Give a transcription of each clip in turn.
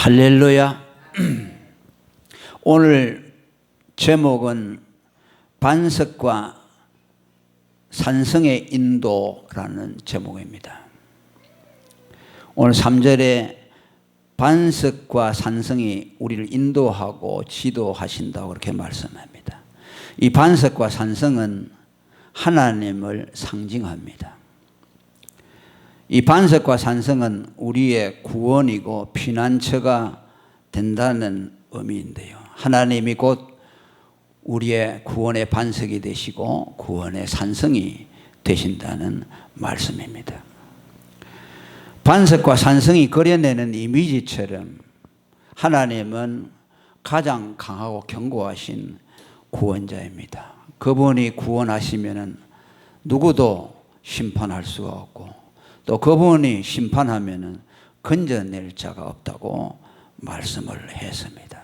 할렐루야. 오늘 제목은 반석과 산성의 인도라는 제목입니다. 오늘 3절에 반석과 산성이 우리를 인도하고 지도하신다고 그렇게 말씀합니다. 이 반석과 산성은 하나님을 상징합니다. 이 반석과 산성은 우리의 구원이고 피난처가 된다는 의미인데요. 하나님이 곧 우리의 구원의 반석이 되시고 구원의 산성이 되신다는 말씀입니다. 반석과 산성이 그려내는 이미지처럼 하나님은 가장 강하고 견고하신 구원자입니다. 그분이 구원하시면 누구도 심판할 수가 없고 또 그분이 심판하면 건져낼 자가 없다고 말씀을 했습니다.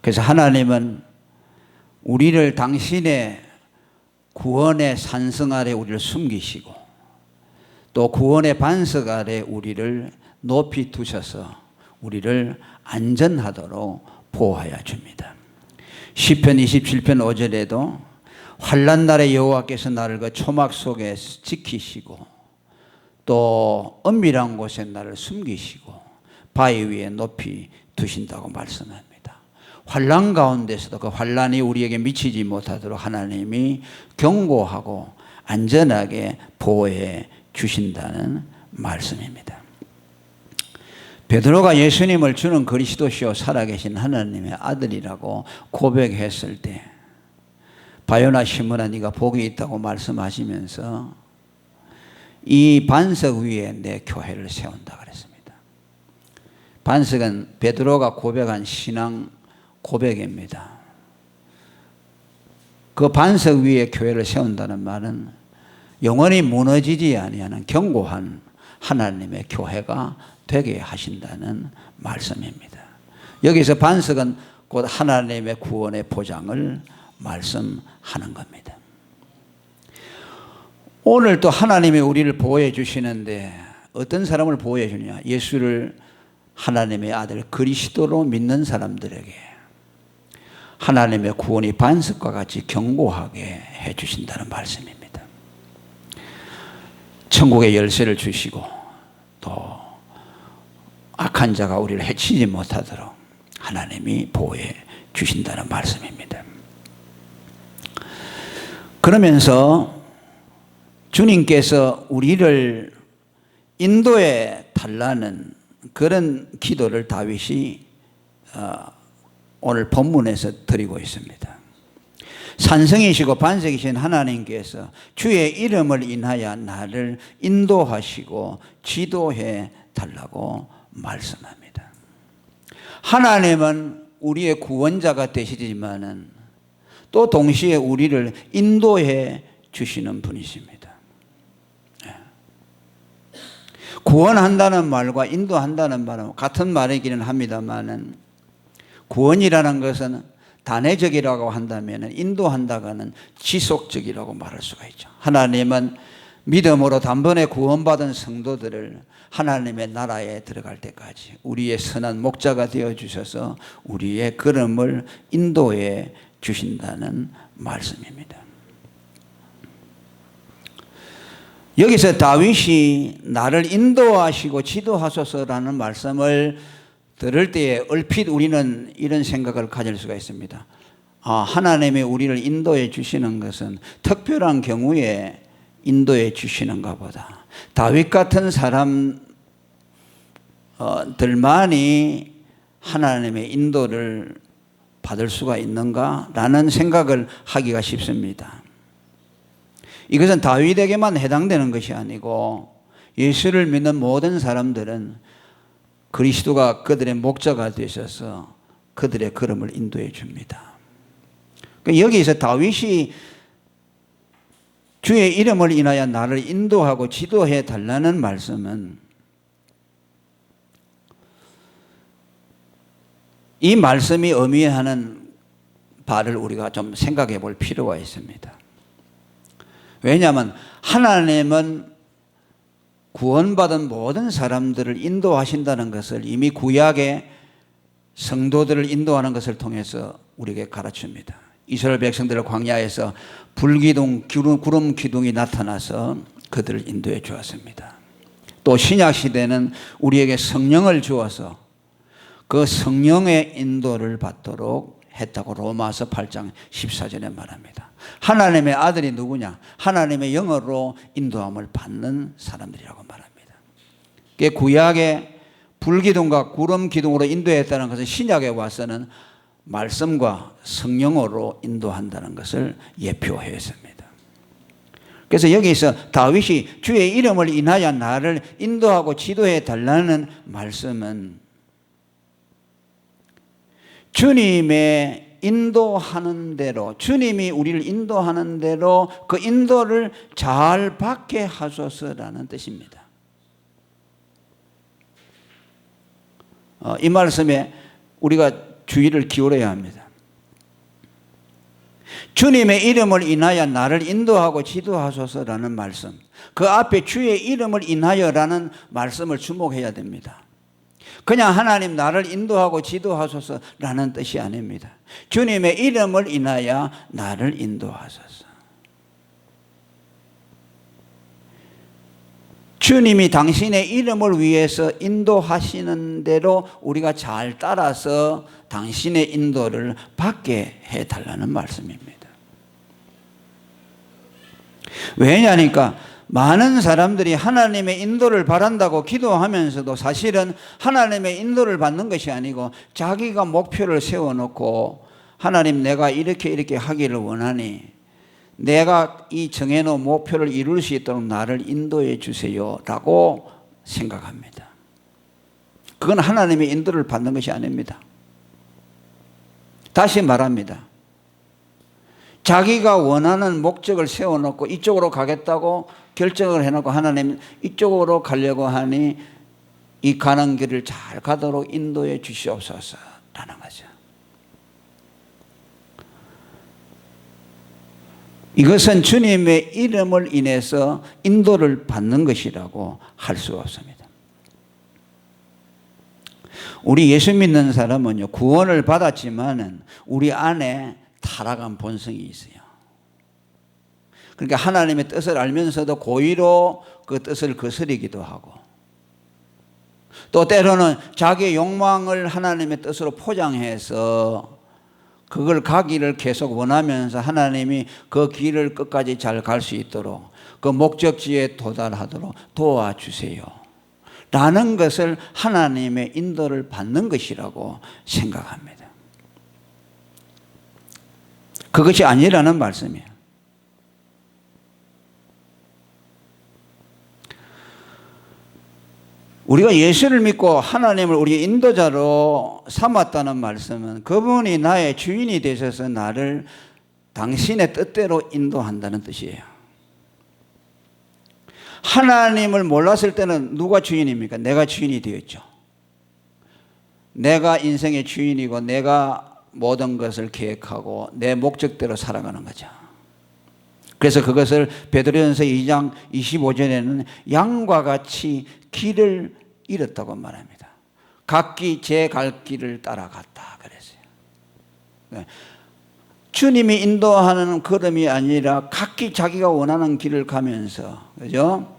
그래서 하나님은 우리를 당신의 구원의 산성 아래 우리를 숨기시고 또 구원의 반석 아래 우리를 높이 두셔서 우리를 안전하도록 보호하여 줍니다. 시편 27편 5절에도 환난 날에 여호와께서 나를 그 초막 속에 지키시고 또 은밀한 곳에 나를 숨기시고 바위 위에 높이 두신다고 말씀합니다. 환난 가운데서도 그 환난이 우리에게 미치지 못하도록 하나님이 경고하고 안전하게 보호해 주신다는 말씀입니다. 베드로가 예수님을 주는 그리스도시요 살아계신 하나님의 아들이라고 고백했을 때 바요나 시몬아 네가 복이 있다고 말씀하시면서 이 반석 위에 내 교회를 세운다 그랬습니다. 반석은 베드로가 고백한 신앙 고백입니다. 그 반석 위에 교회를 세운다는 말은 영원히 무너지지 아니하는 견고한 하나님의 교회가 되게 하신다는 말씀입니다. 여기서 반석은 곧 하나님의 구원의 보장을 말씀하는 겁니다. 오늘 또 하나님이 우리를 보호해 주시는데 어떤 사람을 보호해 주느냐? 예수를 하나님의 아들 그리스도로 믿는 사람들에게 하나님의 구원이 반석과 같이 견고하게 해 주신다는 말씀입니다. 천국의 열쇠를 주시고 또 악한 자가 우리를 해치지 못하도록 하나님이 보호해 주신다는 말씀입니다. 그러면서 주님께서 우리를 인도해 달라는 그런 기도를 다윗이 오늘 본문에서 드리고 있습니다. 산성이시고 반석이신 하나님께서 주의 이름을 인하여 나를 인도하시고 지도해 달라고 말씀합니다. 하나님은 우리의 구원자가 되시지만은 또 동시에 우리를 인도해 주시는 분이십니다. 구원한다는 말과 인도한다는 말은 같은 말이기는 합니다만은 구원이라는 것은 단회적이라고 한다면 인도한다고는 지속적이라고 말할 수가 있죠. 하나님은 믿음으로 단번에 구원받은 성도들을 하나님의 나라에 들어갈 때까지 우리의 선한 목자가 되어 주셔서 우리의 걸음을 인도해 주신다는 말씀입니다. 여기서 다윗이 나를 인도하시고 지도하소서라는 말씀을 들을 때에 얼핏 우리는 이런 생각을 가질 수가 있습니다. 하나님이 우리를 인도해 주시는 것은 특별한 경우에 인도해 주시는가 보다. 다윗 같은 사람들만이 하나님의 인도를 받을 수가 있는가라는 생각을 하기가 쉽습니다. 이것은 다윗에게만 해당되는 것이 아니고 예수를 믿는 모든 사람들은 그리스도가 그들의 목자가 되셔서 그들의 걸음을 인도해 줍니다. 여기서 다윗이 주의 이름을 인하여 나를 인도하고 지도해 달라는 말씀은 이 말씀이 의미하는 바를 우리가 좀 생각해 볼 필요가 있습니다. 왜냐하면 하나님은 구원받은 모든 사람들을 인도하신다는 것을 이미 구약에 성도들을 인도하는 것을 통해서 우리에게 가르칩니다. 이스라엘 백성들을 광야에서 불기둥, 구름 기둥이 나타나서 그들을 인도해 주었습니다. 또 신약 시대는 우리에게 성령을 주어서 그 성령의 인도를 받도록 했다고 로마서 8장 14절에 말합니다. 하나님의 아들이 누구냐? 하나님의 영으로 인도함을 받는 사람들이라고 말합니다. 구약의 불기둥과 구름 기둥으로 인도했다는 것은 신약에 와서는 말씀과 성령으로 인도한다는 것을 예표했습니다. 그래서 여기서 다윗이 주의 이름을 인하여 나를 인도하고 지도해 달라는 말씀은 주님의 인도하는 대로, 주님이 우리를 인도하는 대로 그 인도를 잘 받게 하소서라는 뜻입니다. 이 말씀에 우리가 주의를 기울여야 합니다. 주님의 이름을 인하여 나를 인도하고 지도하소서라는 말씀, 그 앞에 주의 이름을 인하여라는 말씀을 주목해야 됩니다. 그냥 하나님 나를 인도하고 지도하소서라는 뜻이 아닙니다. 주님의 이름을 인하여 나를 인도하소서. 주님이 당신의 이름을 위해서 인도하시는 대로 우리가 잘 따라서 당신의 인도를 받게 해달라는 말씀입니다. 왜냐니까 많은 사람들이 하나님의 인도를 바란다고 기도하면서도 사실은 하나님의 인도를 받는 것이 아니고 자기가 목표를 세워놓고 하나님 내가 이렇게 하기를 원하니 내가 이 정해놓은 목표를 이룰 수 있도록 나를 인도해 주세요 라고 생각합니다. 그건 하나님의 인도를 받는 것이 아닙니다. 다시 말합니다. 자기가 원하는 목적을 세워놓고 이쪽으로 가겠다고 결정을 해놓고 하나님 이쪽으로 가려고 하니 이 가는 길을 잘 가도록 인도해 주시옵소서라는 거죠. 이것은 주님의 이름을 인해서 인도를 받는 것이라고 할 수 없습니다. 우리 예수 믿는 사람은요, 구원을 받았지만은 우리 안에 타락한 본성이 있어요. 그러니까 하나님의 뜻을 알면서도 고의로 그 뜻을 거스르기도 하고, 또 때로는 자기의 욕망을 하나님의 뜻으로 포장해서 그걸 가기를 계속 원하면서 하나님이 그 길을 끝까지 잘 갈 수 있도록 그 목적지에 도달하도록 도와주세요 라는 것을 하나님의 인도를 받는 것이라고 생각합니다. 그것이 아니라는 말씀이에요. 우리가 예수를 믿고 하나님을 우리의 인도자로 삼았다는 말씀은 그분이 나의 주인이 되셔서 나를 당신의 뜻대로 인도한다는 뜻이에요. 하나님을 몰랐을 때는 누가 주인입니까? 내가 주인이 되었죠. 내가 인생의 주인이고 내가 모든 것을 계획하고 내 목적대로 살아가는 거죠. 그래서 그것을 베드로전서 2장 25절에는 양과 같이 길을 잃었다고 말합니다. 각기 제 갈 길을 따라갔다 그랬어요. 주님이 인도하는 걸음이 아니라 각기 자기가 원하는 길을 가면서, 그죠?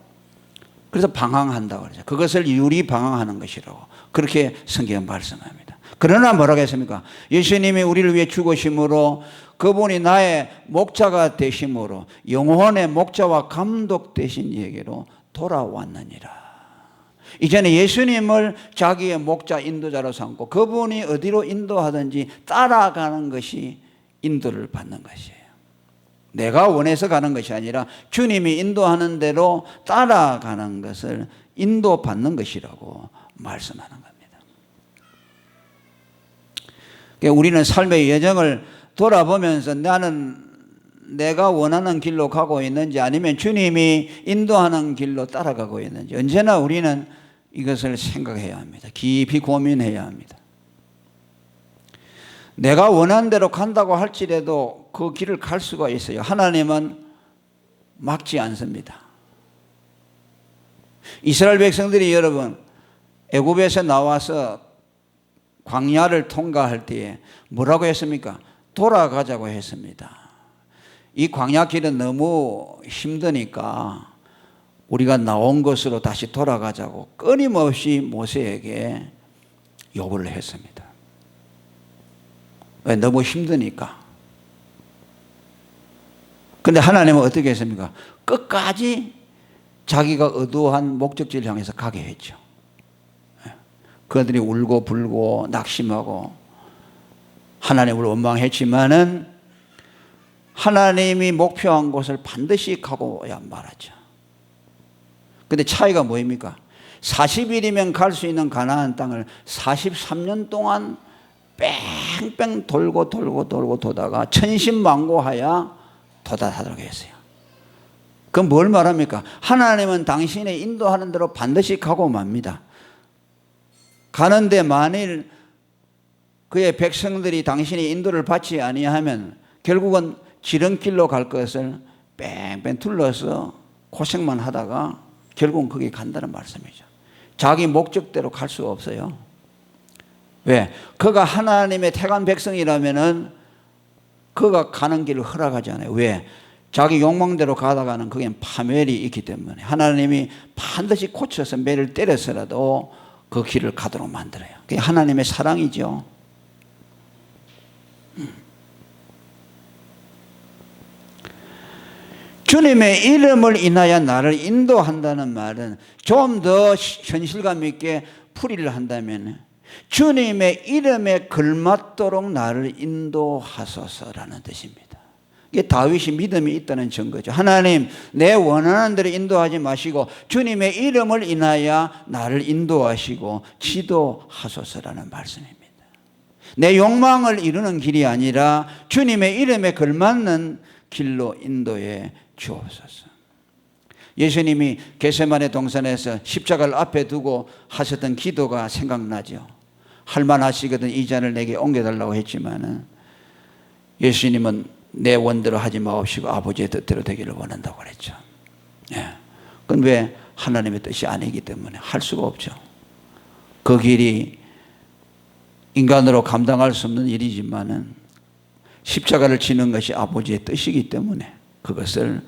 그래서 방황한다고 그러죠. 그것을 유리 방황하는 것이라고 그렇게 성경은 말씀합니다. 그러나 뭐라고 했습니까? 예수님이 우리를 위해 죽으심으로 그분이 나의 목자가 되심으로 영혼의 목자와 감독 되신 이에게로 돌아왔느니라. 이제는 예수님을 자기의 목자 인도자로 삼고 그분이 어디로 인도하든지 따라가는 것이 인도를 받는 것이에요. 내가 원해서 가는 것이 아니라 주님이 인도하는 대로 따라가는 것을 인도받는 것이라고 말씀하는 겁니다. 우리는 삶의 여정을 돌아보면서 나는 내가 원하는 길로 가고 있는지 아니면 주님이 인도하는 길로 따라가고 있는지 언제나 우리는 이것을 생각해야 합니다. 깊이 고민해야 합니다. 내가 원하는 대로 간다고 할지라도 그 길을 갈 수가 있어요. 하나님은 막지 않습니다. 이스라엘 백성들이 여러분 애굽에서 나와서 광야를 통과할 때에 뭐라고 했습니까? 돌아가자고 했습니다. 이 광야 길은 너무 힘드니까 우리가 나온 것으로 다시 돌아가자고 끊임없이 모세에게 요구를 했습니다. 왜? 너무 힘드니까. 근데 하나님은 어떻게 했습니까? 끝까지 자기가 의도한 목적지를 향해서 가게 했죠. 그들이 울고 불고 낙심하고 하나님을 원망했지만은 하나님이 목표한 곳을 반드시 가고야 말하죠. 근데 차이가 뭐입니까? 40일이면 갈 수 있는 가나안 땅을 43년 동안 뺑뺑 돌고 도다가 천신만고하여 도달하도록 했어요. 그럼 뭘 말합니까? 하나님은 당신의 인도하는 대로 반드시 가고 맙니다. 가는데 만일 그의 백성들이 당신의 인도를 받지 아니하면 결국은 지름길로 갈 것을 뺑뺑 둘러서 고생만 하다가 결국은 거기 간다는 말씀이죠. 자기 목적대로 갈 수 없어요. 왜? 그가 하나님의 택한 백성이라면은 그가 가는 길을 허락하지 않아요. 왜? 자기 욕망대로 가다가는 거기엔 파멸이 있기 때문에 하나님이 반드시 고쳐서 매를 때려서라도 그 길을 가도록 만들어요. 그게 하나님의 사랑이죠. 주님의 이름을 인하여 나를 인도한다는 말은 좀 더 현실감 있게 풀이를 한다면 주님의 이름에 걸맞도록 나를 인도하소서라는 뜻입니다. 이게 다윗이 믿음이 있다는 증거죠. 하나님, 내 원하는 대로 인도하지 마시고 주님의 이름을 인하여 나를 인도하시고 지도하소서라는 말씀입니다. 내 욕망을 이루는 길이 아니라 주님의 이름에 걸맞는 길로 인도해 주옵소서. 예수님이 겟세마네 동산에서 십자가를 앞에 두고 하셨던 기도가 생각나죠. 할만하시거든 이 잔을 내게 옮겨달라고 했지만은 예수님은 내 원대로 하지 마옵시고 아버지의 뜻대로 되기를 원한다고 그랬죠. 예. 그건 왜? 하나님의 뜻이 아니기 때문에 할 수가 없죠. 그 길이 인간으로 감당할 수 없는 일이지만은 십자가를 지는 것이 아버지의 뜻이기 때문에 그것을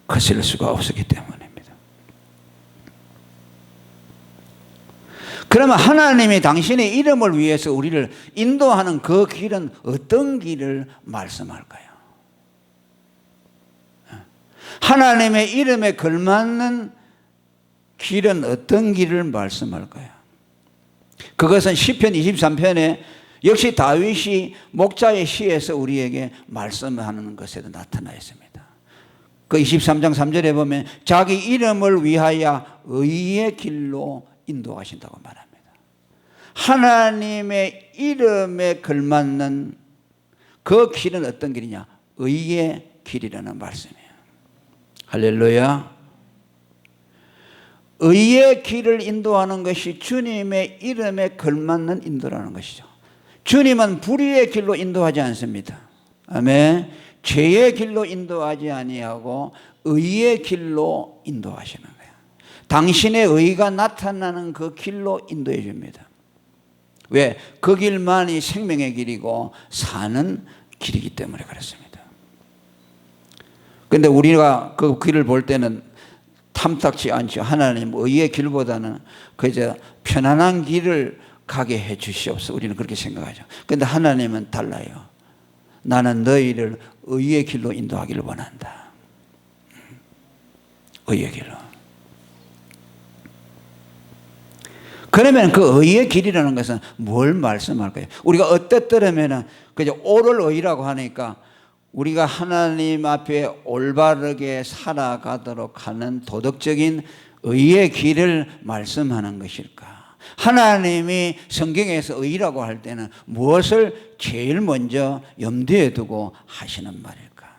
거스릴 수가 없었기 때문입니다. 그러면 하나님이 당신의 이름을 위해서 우리를 인도하는 그 길은 어떤 길을 말씀할까요? 하나님의 이름에 걸맞는 길은 어떤 길을 말씀할까요? 그것은 시편 23편에 역시 다윗이 목자의 시에서 우리에게 말씀하는 것에도 나타나 있습니다. 그 23장 3절에 보면 자기 이름을 위하여 의의 길로 인도하신다고 말합니다. 하나님의 이름에 걸맞는 그 길은 어떤 길이냐? 의의 길이라는 말씀이에요. 할렐루야. 의의 길을 인도하는 것이 주님의 이름에 걸맞는 인도라는 것이죠. 주님은 불의의 길로 인도하지 않습니다. 아멘. 죄의 길로 인도하지 아니하고 의의 길로 인도하시는 거예요. 당신의 의가 나타나는 그 길로 인도해 줍니다. 왜? 그 길만이 생명의 길이고 사는 길이기 때문에 그렇습니다. 그런데 우리가 그 길을 볼 때는 탐탁지 않죠. 하나님 의의 길보다는 그저 편안한 길을 가게 해 주시옵소서. 우리는 그렇게 생각하죠. 그런데 하나님은 달라요. 나는 너희를 의의 길로 인도하기를 원한다. 의의 길로. 그러면 그 의의 길이라는 것은 뭘 말씀할까요? 우리가 어떻더라면 그저 옳을 의라고 하니까 우리가 하나님 앞에 올바르게 살아가도록 하는 도덕적인 의의 길을 말씀하는 것일까? 하나님이 성경에서 의라고 할 때는 무엇을 제일 먼저 염두에 두고 하시는 말일까?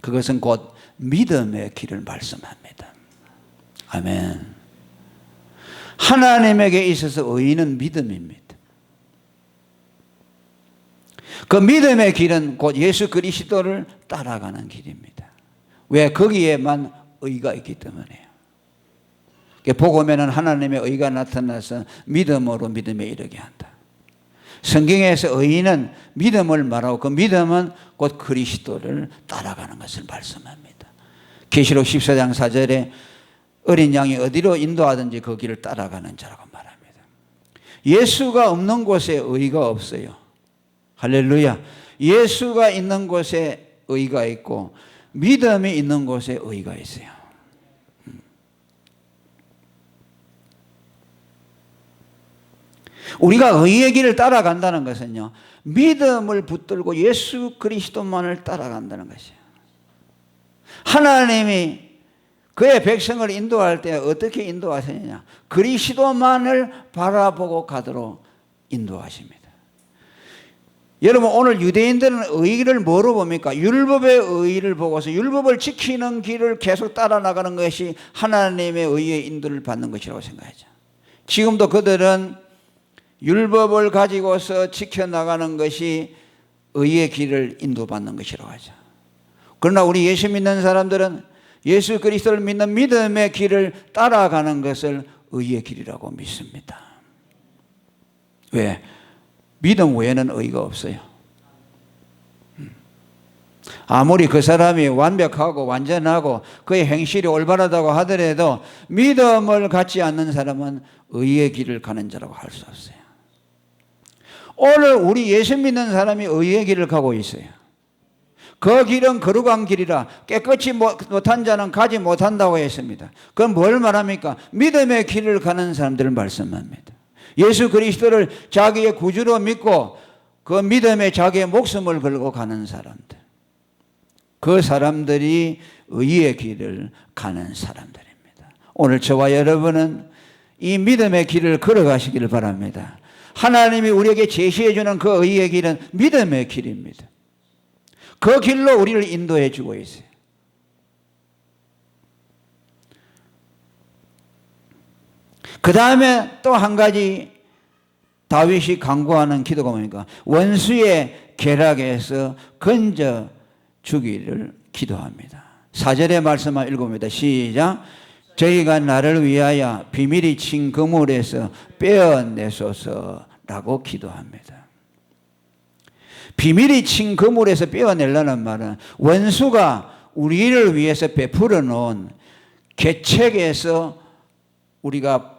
그것은 곧 믿음의 길을 말씀합니다. 아멘. 하나님에게 있어서 의는 믿음입니다. 그 믿음의 길은 곧 예수 그리스도를 따라가는 길입니다. 왜? 거기에만 의가 있기 때문에요. 복음에는 하나님의 의가 나타나서 믿음으로 믿음에 이르게 한다. 성경에서 의인은 믿음을 말하고 그 믿음은 곧 그리스도를 따라가는 것을 말씀합니다. 계시록 14장 4절에 어린 양이 어디로 인도하든지 그 길을 따라가는 자라고 말합니다. 예수가 없는 곳에 의가 없어요. 할렐루야. 예수가 있는 곳에 의가 있고 믿음이 있는 곳에 의가 있어요. 우리가 의의 길을 따라간다는 것은요, 믿음을 붙들고 예수 그리스도만을 따라간다는 것이에요. 하나님이 그의 백성을 인도할 때 어떻게 인도하시느냐? 그리스도만을 바라보고 가도록 인도하십니다. 여러분, 오늘 유대인들은 의를 뭐로 봅니까? 율법의 의를 보고서 율법을 지키는 길을 계속 따라 나가는 것이 하나님의 의의 인도를 받는 것이라고 생각하죠. 지금도 그들은 율법을 가지고서 지켜나가는 것이 의의 길을 인도받는 것이라고 하죠. 그러나 우리 예수 믿는 사람들은 예수 그리스도를 믿는 믿음의 길을 따라가는 것을 의의 길이라고 믿습니다. 왜? 믿음 외에는 의가 없어요. 아무리 그 사람이 완벽하고 완전하고 그의 행실이 올바르다고 하더라도 믿음을 갖지 않는 사람은 의의 길을 가는 자라고 할 수 없어요. 오늘 우리 예수 믿는 사람이 의의 길을 가고 있어요. 그 길은 거룩한 길이라 깨끗이 못한 자는 가지 못한다고 했습니다. 그건 뭘 말합니까? 믿음의 길을 가는 사람들을 말씀합니다. 예수 그리스도를 자기의 구주로 믿고 그 믿음에 자기의 목숨을 걸고 가는 사람들, 그 사람들이 의의 길을 가는 사람들입니다. 오늘 저와 여러분은 이 믿음의 길을 걸어가시기를 바랍니다. 하나님이 우리에게 제시해 주는 그 의의 길은 믿음의 길입니다. 그 길로 우리를 인도해 주고 있어요. 그 다음에 또 한 가지 다윗이 간구하는 기도가 뭡니까? 원수의 계략에서 건져 주기를 기도합니다. 4절의 말씀을 읽어봅니다. 시작. 저희가 나를 위하여 비밀이 친 그물에서 빼어내소서라고 기도합니다. 비밀이 친 그물에서 빼어내려는 말은 원수가 우리를 위해서 베풀어 놓은 계책에서 우리가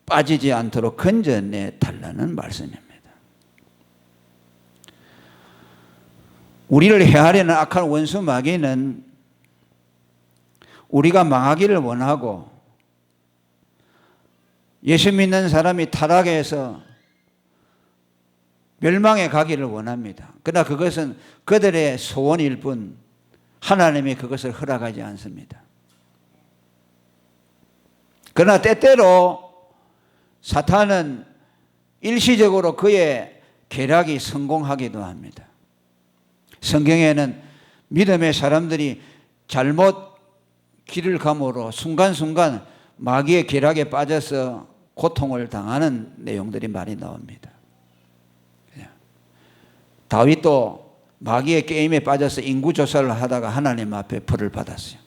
빠지지 않도록 건져내 달라는 말씀입니다. 우리를 해하려는 악한 원수 마귀는 우리가 망하기를 원하고 예수 믿는 사람이 타락해서 멸망에 가기를 원합니다. 그러나 그것은 그들의 소원일 뿐 하나님이 그것을 허락하지 않습니다. 그러나 때때로 사탄은 일시적으로 그의 계략이 성공하기도 합니다. 성경에는 믿음의 사람들이 잘못 길을 감으로 순간순간 마귀의 계략에 빠져서 고통을 당하는 내용들이 많이 나옵니다. 다윗도 마귀의 게임에 빠져서 인구조사를 하다가 하나님 앞에 벌을 받았어요.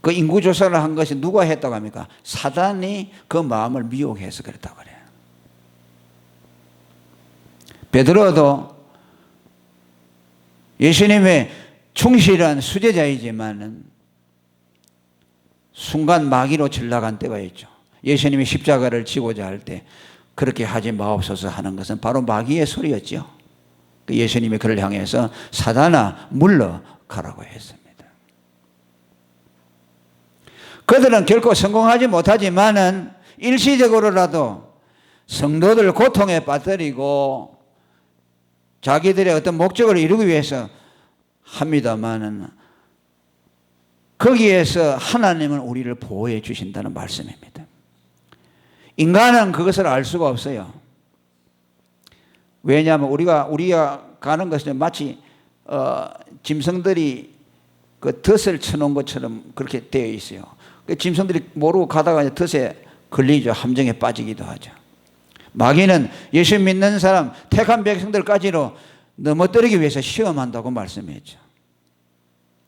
그 인구조사를 한 것이 누가 했다고 합니까? 사단이 그 마음을 미혹해서 그랬다고 그래요. 베드로도 예수님의 충실한 수제자이지만은 순간 마귀로 질나간 때가 있죠. 예수님이 십자가를 지고자 할 때 그렇게 하지 마옵소서 하는 것은 바로 마귀의 소리였죠. 예수님이 그를 향해서 사단아 물러가라고 했습니다. 그들은 결코 성공하지 못하지만은 일시적으로라도 성도들 고통에 빠뜨리고 자기들의 어떤 목적을 이루기 위해서 합니다만은 거기에서 하나님은 우리를 보호해 주신다는 말씀입니다. 인간은 그것을 알 수가 없어요. 왜냐하면 우리가 가는 것은 마치 짐승들이 그 덫을 쳐놓은 것처럼 그렇게 되어 있어요. 그 짐승들이 모르고 가다가 덫에 걸리죠. 함정에 빠지기도 하죠. 마귀는 예수 믿는 사람, 택한 백성들까지로 넘어뜨리기 위해서 시험한다고 말씀했죠.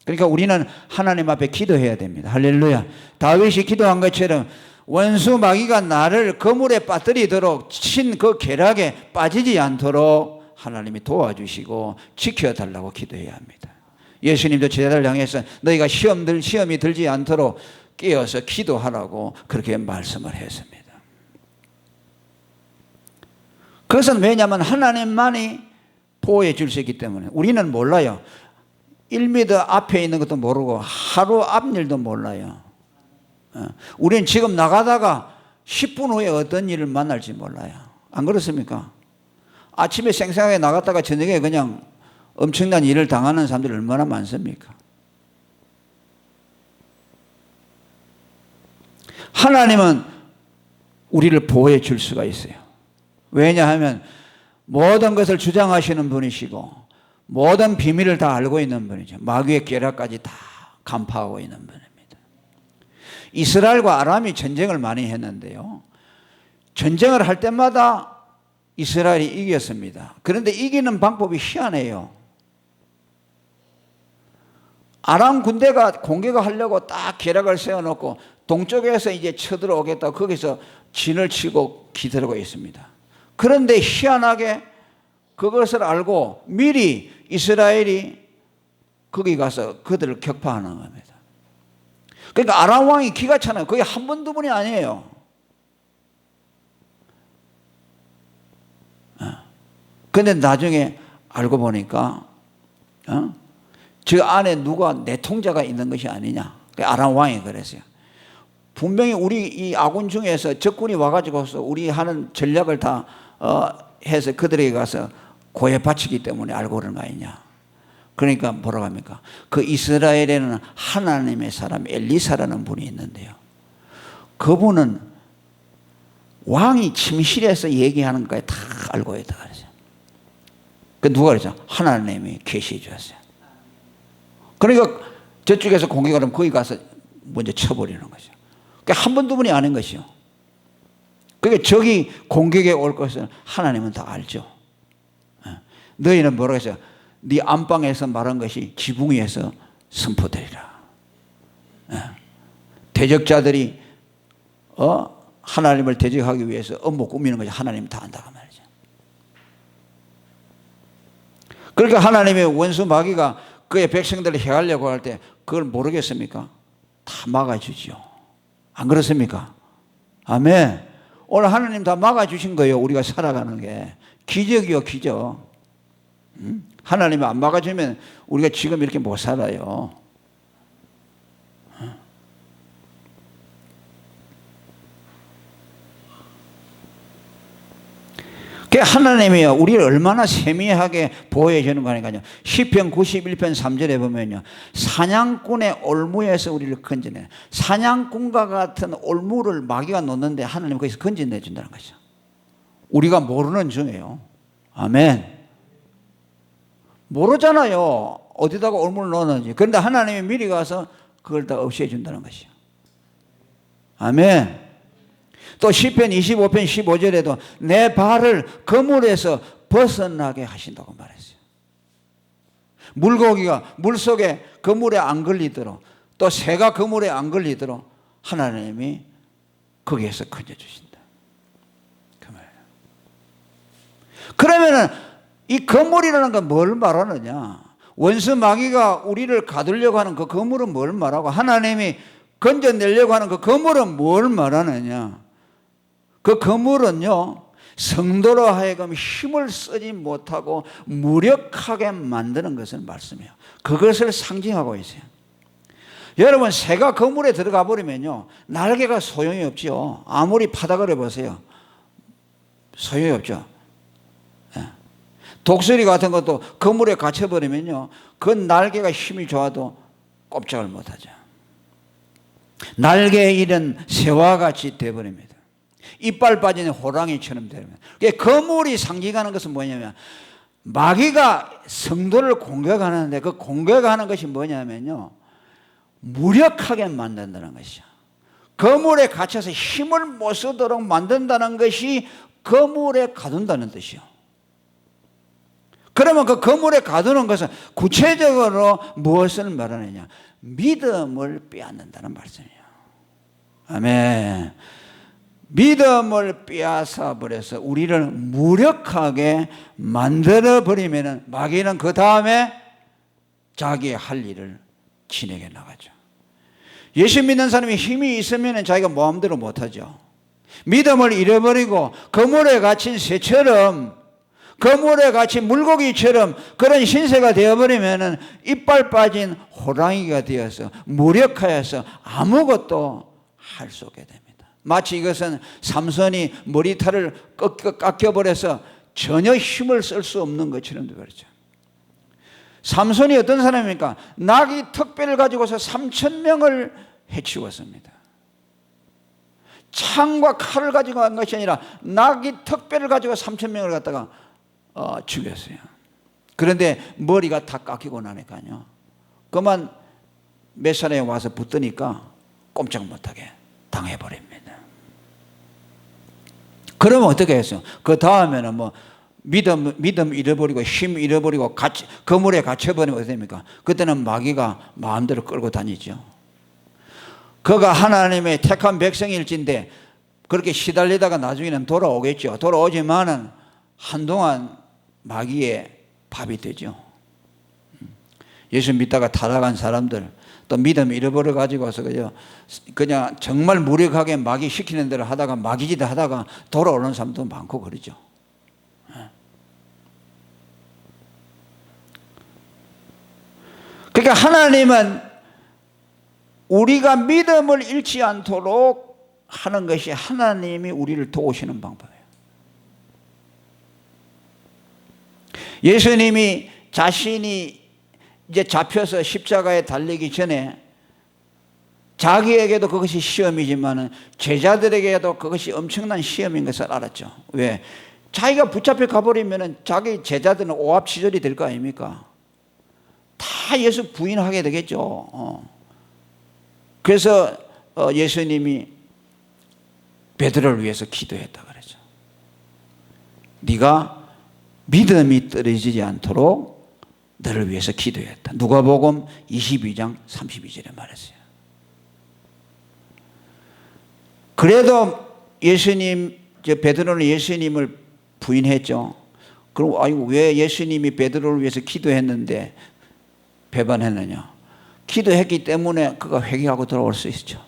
그러니까 우리는 하나님 앞에 기도해야 됩니다. 할렐루야. 다윗이 기도한 것처럼 원수 마귀가 나를 그물에 빠뜨리도록 친 그 계략에 빠지지 않도록 하나님이 도와주시고 지켜달라고 기도해야 합니다. 예수님도 제자들 향해서 너희가 시험이 들지 않도록 깨어서 기도하라고 그렇게 말씀을 했습니다. 그것은 왜냐하면 하나님만이 보호해 줄 수 있기 때문에. 우리는 몰라요. 1m 앞에 있는 것도 모르고 하루 앞일도 몰라요. 우리는 지금 나가다가 10분 후에 어떤 일을 만날지 몰라요. 안 그렇습니까? 아침에 생생하게 나갔다가 저녁에 그냥 엄청난 일을 당하는 사람들이 얼마나 많습니까? 하나님은 우리를 보호해 줄 수가 있어요. 왜냐하면 모든 것을 주장하시는 분이시고 모든 비밀을 다 알고 있는 분이죠. 마귀의 계략까지 다 간파하고 있는 분입니다. 이스라엘과 아람이 전쟁을 많이 했는데요, 전쟁을 할 때마다 이스라엘이 이겼습니다. 그런데 이기는 방법이 희한해요. 아람 군대가 공격을 하려고 딱 계략을 세워놓고 동쪽에서 이제 쳐들어오겠다고 거기서 진을 치고 기다리고 있습니다. 그런데 희한하게 그것을 알고 미리 이스라엘이 거기 가서 그들을 격파하는 겁니다. 그러니까 아람 왕이 기가 차나요. 거의 한 번, 두 번이 아니에요. 그런데 나중에 알고 보니까 저 안에 누가 내통자가 있는 것이 아니냐. 아람 왕이 그랬어요. 분명히 우리 이 아군 중에서 적군이 와가지고서 우리 하는 전략을 다 해서 그들에게 가서 고해 바치기 때문에 알고 그러는 거 아니냐. 그러니까 뭐라고 합니까? 그 이스라엘에는 하나님의 사람 엘리사라는 분이 있는데요, 그분은 왕이 침실에서 얘기하는 것까지 다 알고 있다 그러죠. 그 누가 그러죠? 하나님이 계시해 주었어요. 그러니까 저쪽에서 공격을 하면 거기 가서 먼저 쳐버리는 거죠. 그러니까 한 번, 두 번이 아닌 것이요. 그러니까 적이 공격에 올 것을 하나님은 다 알죠. 너희는 뭐라고 했어요? 네 안방에서 말한 것이 지붕 위에서 선포되리라. 대적자들이 하나님을 대적하기 위해서 업무 꾸미는 것이 하나님 다 안다고 말이죠. 그러니까 하나님의 원수 마귀가 그의 백성들을 해하려고 할 때 그걸 모르겠습니까? 다 막아주죠. 안 그렇습니까? 아멘. 오늘 하나님 다 막아주신 거예요. 우리가 살아가는 게 기적이요, 기적. 하나님이 안 막아주면 우리가 지금 이렇게 못 살아요. 하나님이요, 우리를 얼마나 세미하게 보호해 주는 거니까요. 시편 91편 3절에 보면요, 사냥꾼의 올무에서 우리를 건져내. 사냥꾼과 같은 올무를 마귀가 놓는데 하나님 거기서 건져내 준다는 거죠. 우리가 모르는 중이에요. 아멘. 모르잖아요, 어디다가 올무를 넣었는지. 그런데 하나님이 미리 가서 그걸 다 없애해 준다는 것이요. 아멘. 또 시편 25편 15절에도 내 발을 그물에서 벗어나게 하신다고 말했어요. 물고기가 물속에 그물에 안 걸리도록, 또 새가 그물에 안 걸리도록 하나님이 거기에서 건져주신다 그 말이에요. 그러면은 이 그물이라는 건 뭘 말하느냐? 원수 마귀가 우리를 가두려고 하는 그 그물은 뭘 말하고, 하나님이 건져내려고 하는 그 그물은 뭘 말하느냐? 그 그물은요, 성도로 하여금 힘을 쓰지 못하고 무력하게 만드는 것을 말씀해요. 그것을 상징하고 있어요. 여러분, 새가 그물에 들어가 버리면요, 날개가 소용이 없죠. 아무리 파닥을 해보세요, 소용이 없죠. 독수리 같은 것도 그물에 갇혀버리면요, 그 날개가 힘이 좋아도 꼼짝을 못하죠. 날개에 잃은 새와 같이 되어버립니다. 이빨 빠진 호랑이처럼 되면. 거물이 상징하는 것은 뭐냐면, 마귀가 성도를 공격하는데 그 공격하는 것이 뭐냐면요, 무력하게 만든다는 것이죠. 거물에 갇혀서 힘을 못 쓰도록 만든다는 것이 거물에 가둔다는 뜻이요. 그러면 그 거물에 가두는 것은 구체적으로 무엇을 말하느냐? 믿음을 빼앗는다는 말씀이에요. 아멘. 믿음을 빼앗아 버려서 우리를 무력하게 만들어 버리면 마귀는 그 다음에 자기의 할 일을 진행해 나가죠. 예수 믿는 사람이 힘이 있으면 자기가 마음대로 못하죠. 믿음을 잃어버리고 그물에 갇힌 새처럼, 그물에 갇힌 물고기처럼 그런 신세가 되어버리면 이빨 빠진 호랑이가 되어서 무력하여서 아무것도 할 수 없게 됩니다. 마치 이것은 삼손이 머리털을 깎여버려서 전혀 힘을 쓸 수 없는 것처럼 되어버렸죠. 삼손이 어떤 사람입니까? 나귀 턱뼈를 가지고서 3,000명을 해치웠습니다. 창과 칼을 가지고 한 것이 아니라 나귀 턱뼈를 가지고 3,000명을 갖다가 죽였어요. 그런데 머리가 다 깎이고 나니까요, 그만 몇 사람이 와서 붙으니까 꼼짝 못하게 당해버립니다. 그러면 어떻게 했어요? 그 다음에는 뭐 믿음 잃어버리고 힘 잃어버리고 그물에 갇혀버리면 어떻게 됩니까? 그때는 마귀가 마음대로 끌고 다니죠. 그가 하나님의 택한 백성일진데 그렇게 시달리다가 나중에는 돌아오겠죠. 돌아오지만은 한동안 마귀의 밥이 되죠. 예수 믿다가 타락한 사람들, 또 믿음 잃어버려 가지고서 그냥 정말 무력하게 마귀 시키는 대로 하다가 마귀짓 하다가 돌아오는 사람도 많고 그러죠. 그러니까 하나님은 우리가 믿음을 잃지 않도록 하는 것이 하나님이 우리를 도우시는 방법이에요. 예수님이 자신이 이제 잡혀서 십자가에 달리기 전에 자기에게도 그것이 시험이지만 제자들에게도 그것이 엄청난 시험인 것을 알았죠. 왜? 자기가 붙잡혀 가버리면 자기 제자들은 오합지졸이 될 거 아닙니까? 다 예수 부인하게 되겠죠. 그래서 예수님이 베드로를 위해서 기도했다 그랬죠. 네가 믿음이 떨어지지 않도록 너를 위해서 기도했다. 누가복음 22장 32절에 말했어요. 그래도 베드로는 예수님을 부인했죠. 그럼 아이고 왜 예수님이 베드로를 위해서 기도했는데 배반했느냐? 기도했기 때문에 그가 회개하고 돌아올 수 있죠.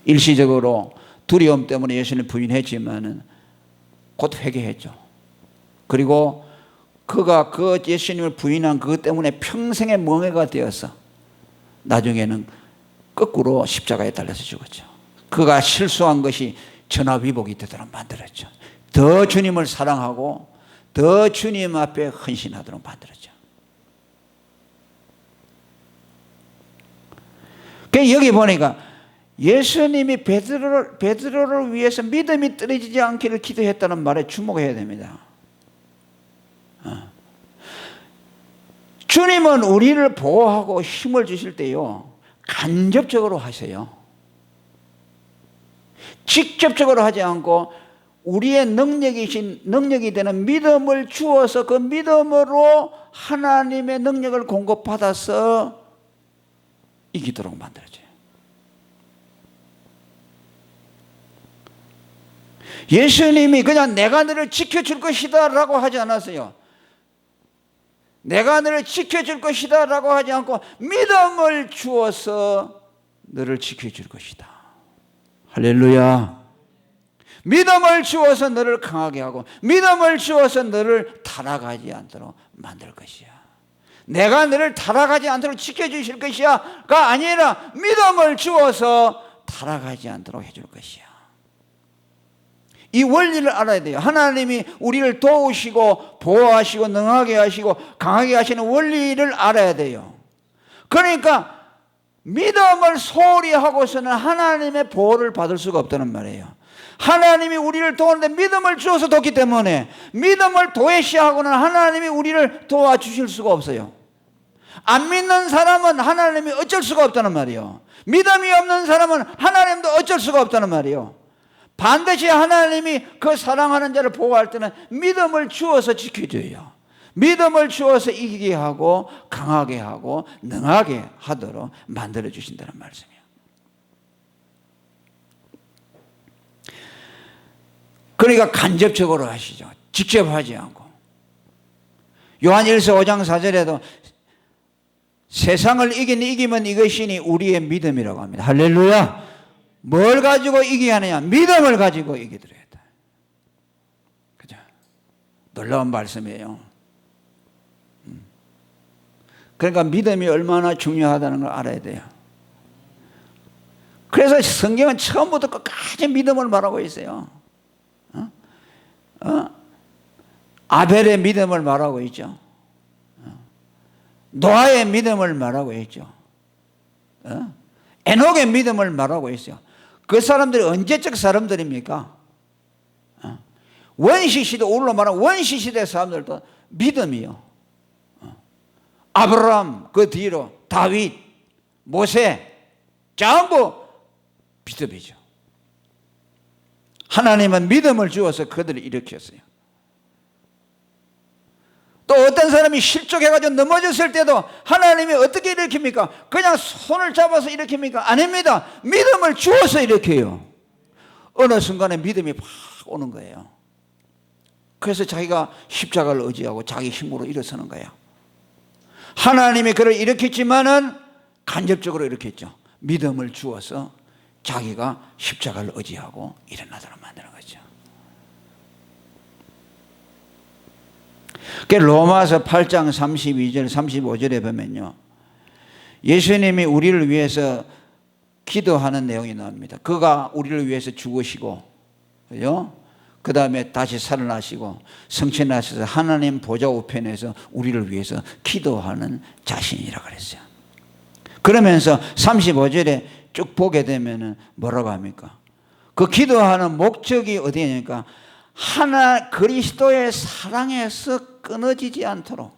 일시적으로 두려움 때문에 예수님 부인했지만은 곧 회개했죠. 그리고 그가 그 예수님을 부인한 그것 때문에 평생의 멍해가 되어서 나중에는 거꾸로 십자가에 달려서 죽었죠. 그가 실수한 것이 전화위복이 되도록 만들었죠. 더 주님을 사랑하고 더 주님 앞에 헌신하도록 만들었죠. 여기 보니까 예수님이 베드로를 위해서 믿음이 떨어지지 않기를 기도했다는 말에 주목해야 됩니다. 주님은 우리를 보호하고 힘을 주실 때요, 간접적으로 하세요. 직접적으로 하지 않고 우리의 능력이 되는 믿음을 주어서 그 믿음으로 하나님의 능력을 공급받아서 이기도록 만들어져요. 예수님이 그냥 내가 너를 지켜줄 것이다 라고 하지 않았어요. 내가 너를 지켜줄 것이다 라고 하지 않고 믿음을 주어서 너를 지켜줄 것이다. 할렐루야. 믿음을 주어서 너를 강하게 하고 믿음을 주어서 너를 타락하지 않도록 만들 것이야. 내가 너를 타락하지 않도록 지켜주실 것이야가 아니라 믿음을 주어서 타락하지 않도록 해줄 것이야. 이 원리를 알아야 돼요. 하나님이 우리를 도우시고 보호하시고 능하게 하시고 강하게 하시는 원리를 알아야 돼요. 그러니까 믿음을 소홀히 하고서는 하나님의 보호를 받을 수가 없다는 말이에요. 하나님이 우리를 도우는데 믿음을 주어서 돕기 때문에 믿음을 도외시하고는 하나님이 우리를 도와주실 수가 없어요. 안 믿는 사람은 하나님이 어쩔 수가 없다는 말이에요. 믿음이 없는 사람은 하나님도 어쩔 수가 없다는 말이에요. 반드시 하나님이 그 사랑하는 자를 보호할 때는 믿음을 주어서 지켜줘요. 믿음을 주어서 이기게 하고 강하게 하고 능하게 하도록 만들어 주신다는 말씀이에요. 그러니까 간접적으로 하시죠. 직접 하지 않고. 요한 1서 5장 4절에도 세상을 이기면 이것이니 우리의 믿음이라고 합니다. 할렐루야. 뭘 가지고 이기게 하느냐? 믿음을 가지고 이기더랬다. 그죠? 놀라운 말씀이에요. 그러니까 믿음이 얼마나 중요하다는 걸 알아야 돼요. 그래서 성경은 처음부터 끝까지 믿음을 말하고 있어요. 아벨의 믿음을 말하고 있죠. 노아의 믿음을 말하고 있죠. 에녹의 믿음을 말하고 있어요. 그 사람들이 언제적 사람들입니까? 원시시대, 오늘로 말하면 원시시대 사람들도 믿음이요. 아브라함, 그 뒤로 다윗, 모세, 전부 믿음이죠. 하나님은 믿음을 주어서 그들을 일으켰어요. 또 어떤 사람이 실족해가지고 넘어졌을 때도 하나님이 어떻게 일으킵니까? 그냥 손을 잡아서 일으킵니까? 아닙니다. 믿음을 주어서 일으켜요. 어느 순간에 믿음이 팍 오는 거예요. 그래서 자기가 십자가를 의지하고 자기 힘으로 일어서는 거예요. 하나님이 그를 일으켰지만은 간접적으로 일으켰죠. 믿음을 주어서 자기가 십자가를 의지하고 일어나도록 만드는 거죠. 로마서 8장 32절 35절에 보면요, 예수님이 우리를 위해서 기도하는 내용이 나옵니다. 그가 우리를 위해서 죽으시고, 그 다음에 다시 살아나시고 성취하셔서 하나님 보좌 우편에서 우리를 위해서 기도하는 자신이라고 그랬어요. 그러면서 35절에 쭉 보게 되면 뭐라고 합니까? 그 기도하는 목적이 어디냐니까 하나 그리스도의 사랑에서 끊어지지 않도록.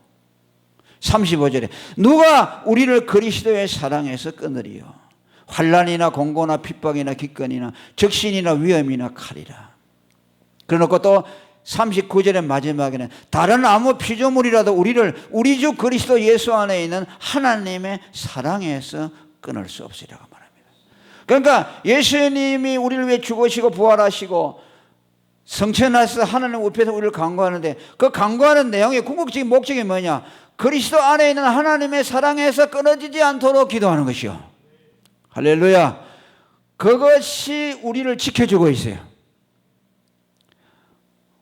35절에 누가 우리를 그리스도의 사랑에서 끊으리요? 환난이나 공고나 핍박이나 기근이나 적신이나 위험이나 칼이라. 그래놓고 또 39절의 마지막에는 다른 아무 피조물이라도 우리를 우리 주 그리스도 예수 안에 있는 하나님의 사랑에서 끊을 수 없으리라고 말합니다. 그러니까 예수님이 우리를 위해 죽으시고 부활하시고 성천하셔서 하나님 우편에서 우리를 강구하는데, 그 강구하는 내용의 궁극적인 목적이 뭐냐? 그리스도 안에 있는 하나님의 사랑에서 끊어지지 않도록 기도하는 것이요. 할렐루야. 그것이 우리를 지켜주고 있어요.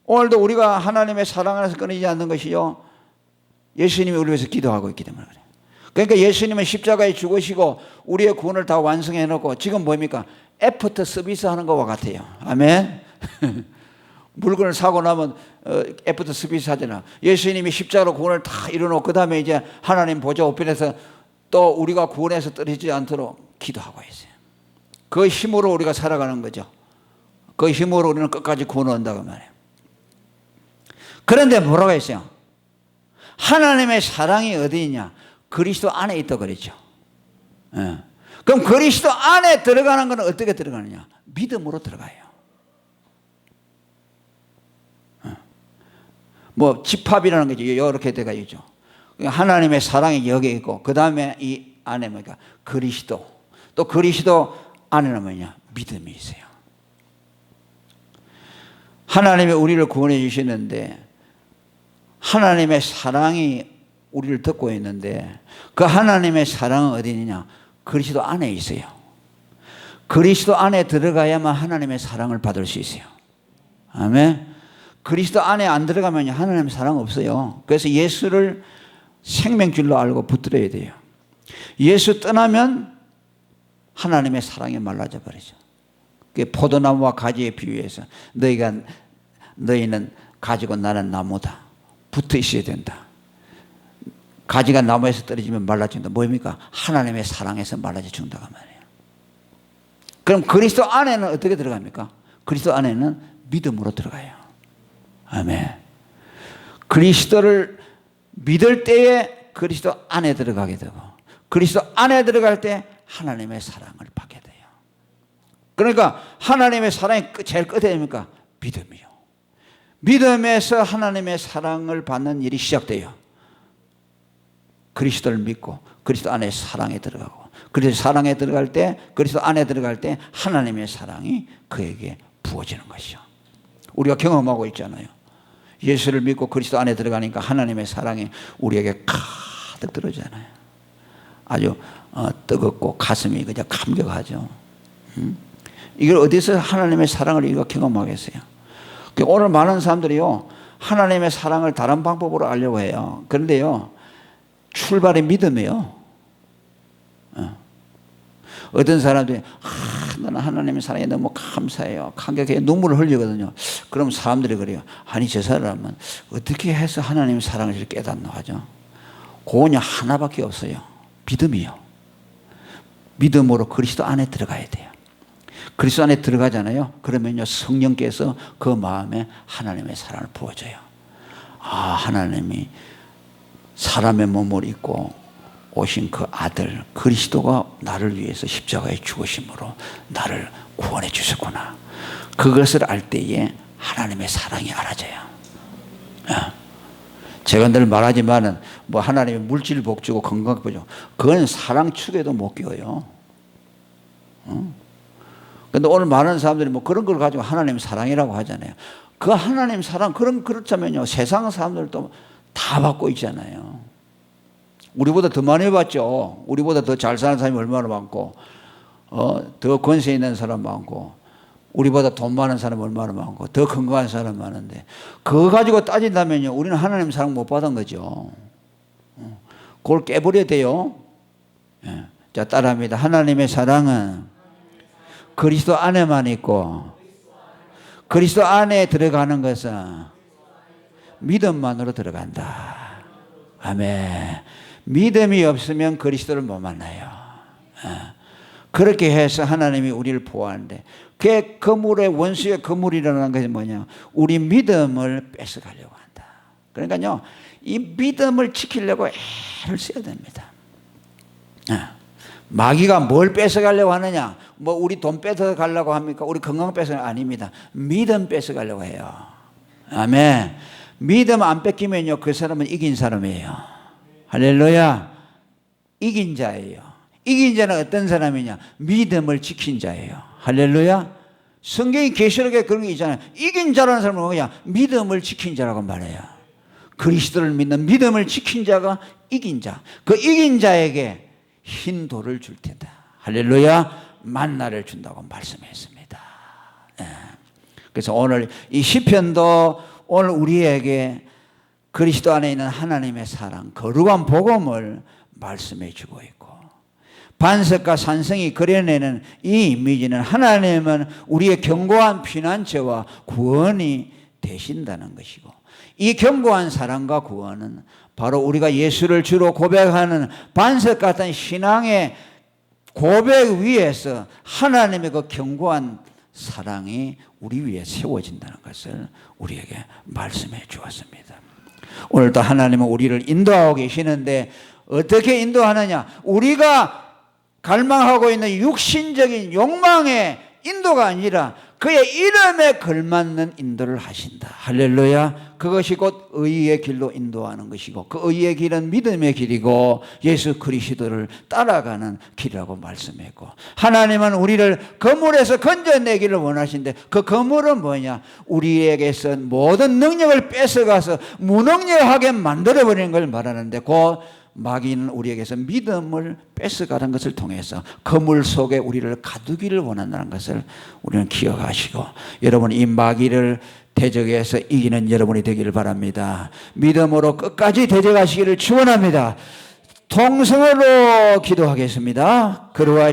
오늘도 우리가 하나님의 사랑 안에서 끊이지 않는 것이요, 예수님이 우리를 위해서 기도하고 있기 때문에 그래요. 그러니까 예수님은 십자가에 죽으시고 우리의 구원을 다 완성해 놓고 지금 뭡니까? 애프터 서비스 하는 것과 같아요. 아멘. 물건을 사고 나면 애프터 서비스 하잖아. 예수님이 십자가로 구원을 다 이뤄놓고 그 다음에 이제 하나님 보좌 우편에서 또 우리가 구원에서 떨어지지 않도록 기도하고 있어요. 그 힘으로 우리가 살아가는 거죠. 그 힘으로 우리는 끝까지 구원을 한다고 말해요. 그런데 뭐라고 했어요? 하나님의 사랑이 어디 있냐? 그리스도 안에 있다고 그랬죠. 그럼 그리스도 안에 들어가는 건 어떻게 들어가느냐? 믿음으로 들어가요. 뭐 집합이라는 거죠. 이렇게 돼가 있죠. 하나님의 사랑이 여기 있고 그 다음에 이 안에 뭐니까 그리스도, 또 그리스도 안에는 뭐냐? 믿음이 있어요. 하나님이 우리를 구원해 주시는데 하나님의 사랑이 우리를 듣고 있는데 그 하나님의 사랑은 어디 있느냐? 그리스도 안에 있어요. 그리스도 안에 들어가야만 하나님의 사랑을 받을 수 있어요. 아멘. 그리스도 안에 안 들어가면 하나님의 사랑 없어요. 그래서 예수를 생명줄로 알고 붙들어야 돼요. 예수 떠나면 하나님의 사랑이 말라져 버리죠. 포도나무와 가지에 비유해서 너희는 가지고 나는 나무다. 붙어 있어야 된다. 가지가 나무에서 떨어지면 말라진다. 뭡니까? 하나님의 사랑에서 말라져 죽는다고 말이에요. 그럼 그리스도 안에는 어떻게 들어갑니까? 그리스도 안에는 믿음으로 들어가요. 아멘. 그리스도를 믿을 때에 그리스도 안에 들어가게 되고 그리스도 안에 들어갈 때 하나님의 사랑을 받게 돼요. 그러니까 하나님의 사랑이 제일 끝에 됩니까? 믿음이요. 믿음에서 하나님의 사랑을 받는 일이 시작돼요. 그리스도를 믿고 그리스도 안에 사랑에 들어가고 그리스도 사랑에 들어갈 때 그리스도 안에 들어갈 때 하나님의 사랑이 그에게 부어지는 것이죠. 우리가 경험하고 있잖아요. 예수를 믿고 그리스도 안에 들어가니까 하나님의 사랑이 우리에게 가득 들어오잖아요. 아주 뜨겁고 가슴이 그냥 감격하죠. 이걸 어디서 하나님의 사랑을 우리가 경험하겠어요? 오늘 많은 사람들이요, 하나님의 사랑을 다른 방법으로 알려고 해요. 그런데요, 출발이 믿음이에요. 어떤 사람들이 나는 하나님의 사랑에 너무 감사해요, 감격해요, 눈물을 흘리거든요. 그럼 사람들이 그래요. 아니, 저 사람은 어떻게 해서 하나님의 사랑을 깨닫나 하죠. 그거는 하나밖에 없어요. 믿음이요. 믿음으로 그리스도 안에 들어가야 돼요. 그리스도 안에 들어가잖아요. 그러면요, 성령께서 그 마음에 하나님의 사랑을 부어줘요. 하나님이 사람의 몸을 입고 오신 그 아들 그리스도가 나를 위해서 십자가에 죽으심으로 나를 구원해 주셨구나. 그것을 알 때에 하나님의 사랑이 알아져요. 제가 늘 말하지만은 뭐 하나님의 물질 복 주고 건강 복 주고 그건 사랑 축에도 못 끼어요. 근데 오늘 많은 사람들이 뭐 그런 걸 가지고 하나님 사랑이라고 하잖아요. 그 하나님 사랑, 그렇다면요, 세상 사람들도 다 받고 있잖아요. 우리보다 더 많이 받죠. 우리보다 더 잘 사는 사람이 얼마나 많고, 더 권세 있는 사람 많고, 우리보다 돈 많은 사람 얼마나 많고, 더 건강한 사람 많은데, 그거 가지고 따진다면요, 우리는 하나님 사랑 못 받은 거죠. 그걸 깨버려야 돼요. 자, 따라합니다. 하나님의 사랑은 그리스도 안에만 있고, 그리스도 안에 들어가는 것은 믿음만으로 들어간다. 아멘. 믿음이 없으면 그리스도를 못 만나요. 그렇게 해서 하나님이 우리를 보호하는데, 그 거물의 원수의 거물이라는 것이 뭐냐? 우리 믿음을 뺏어가려고 한다. 그러니까요, 이 믿음을 지키려고 애를 써야 됩니다. 마귀가 뭘 뺏어가려고 하느냐? 뭐 우리 돈 뺏어가려고 합니까? 우리 건강 뺏어가려고 아닙니다. 믿음 뺏어가려고 해요. 아멘. 믿음 안 뺏기면요, 그 사람은 이긴 사람이에요. 할렐루야. 이긴 자예요. 이긴 자는 어떤 사람이냐? 믿음을 지킨 자예요. 할렐루야. 성경이 계시록에 그런 게 있잖아요. 이긴 자라는 사람은 뭐냐? 믿음을 지킨 자라고 말해요. 그리스도를 믿는 믿음을 지킨 자가 이긴 자. 그 이긴 자에게 흰 돌을 줄 텐다. 할렐루야. 만나를 준다고 말씀했습니다. 그래서 오늘 이 시편도 오늘 우리에게 그리스도 안에 있는 하나님의 사랑, 거룩한 복음을 말씀해 주고 있고, 반석과 산성이 그려내는 이 이미지는 하나님은 우리의 견고한 피난처와 구원이 되신다는 것이고, 이 견고한 사랑과 구원은 바로 우리가 예수를 주로 고백하는 반석 같은 신앙의 고백 위에서 하나님의 그 견고한 사랑이 우리 위에 세워진다는 것을 우리에게 말씀해 주었습니다. 오늘도 하나님은 우리를 인도하고 계시는데 어떻게 인도하느냐? 우리가 갈망하고 있는 육신적인 욕망의 인도가 아니라 그의 이름에 걸맞는 인도를 하신다. 할렐루야. 그것이 곧 의의 길로 인도하는 것이고, 그 의의 길은 믿음의 길이고 예수 그리스도를 따라가는 길이라고 말씀했고, 하나님은 우리를 거물에서 건져내기를 원하신데 그 거물은 뭐냐? 우리에게서 모든 능력을 뺏어가서 무능력하게 만들어버리는 걸 말하는데, 곧 마귀는 우리에게서 믿음을 뺏어가는 것을 통해서 거물 속에 우리를 가두기를 원한다는 것을 우리는 기억하시고, 여러분 이 마귀를 대적해서 이기는 여러분이 되기를 바랍니다. 믿음으로 끝까지 대적하시기를 축원합니다. 통성으로 기도하겠습니다. 그러한